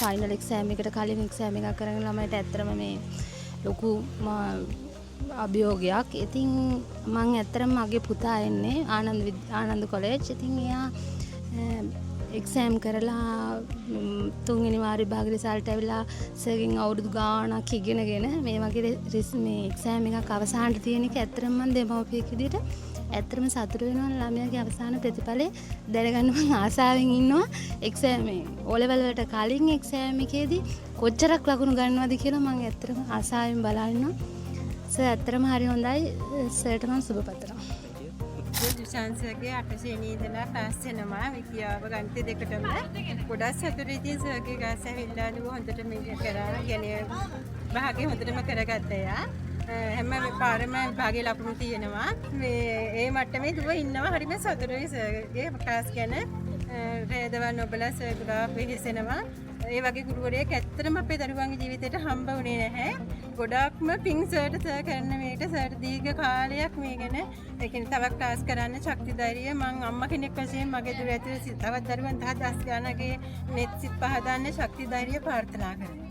Final exam එකට කලින් exam එකක් කරගෙන ළමයිට ඇත්තටම මේ ලොකු අභියෝගයක්. ඉතින් මම ඇත්තටම මගේ පුතා එන්නේ ආනන්ද කොලෙජ්. ඉතින් එයා එක්සෑම් කරලා තුන්වෙනි වාර විභාග රිසල්ට් ඇවිල්ලා සර්ගෙන් අවුරුදු ගාණක් ඉගෙනගෙන මේ වගේ මේ එක්සෑම් එකක් අවසානට තියෙන එක ඇත්තටම මම දෙමව්පියෙක් විදිහට ඇත්තටම සතුටු වෙනවා. ළමයාගේ අවසාන ප්‍රතිඵලය දැනගන්න මම ආසාවෙන් ඉන්නවා. එක්සෑම් මේ O level වලට කලින් එක්සෑම් එකේදී කොච්චරක් ලකුණු ගන්නවද කියලා මම ඇත්තටම ආසාවෙන් බලනවා. සර් ඇත්තටම හරි හොඳයි. සර්ට මම සුබ පතනවා. දුෂාන්සර්ගේ 8 ශ්‍රේණියේ ඉඳලා ක්ලාස් වෙනවා. විද්‍යාව ගණිත දෙකටම ගොඩක් සතුටුයි. ඉතින් සර්ගේ ක්ලාස් ඇවිල්ලා හොඳට මේක කරා. කියන්නේ භාගය හොඳටම කරගත්තා එයා. හැම පාරම භාගයේ ලකුණු තියෙනවා. මේ ඒ මට්ටමේ දුව ඉන්නවා. හරිම සතුටුයි සර්ගේ ක්ලාස් ගැන. රේදවල් නොබලා සර් ගොඩාක් වෙහෙසෙනවා. ඒ වගේ ගුරුවරයෙක් ඇත්තටම අපේ දරුවන්ගේ ජීවිතේට හම්බ වුණේ නැහැ. ගොඩාක්ම පිං සර්ට සර් කරන මේකට සර් දීර්ඝ කාලයක් මේ ගැන ඒ කියන්නේ තවත් ක්ලාස් කරන්න ශක්ති ධෛර්යය මම අම්මා කෙනෙක් වශයෙන් මගේ දුර ඇතුලේ තවත් දරුවන් 10,000 ගණනගේ නෙත් සිත් පහදන්න ශක්ති ධෛර්යය ප්‍රාර්ථනා කරනවා.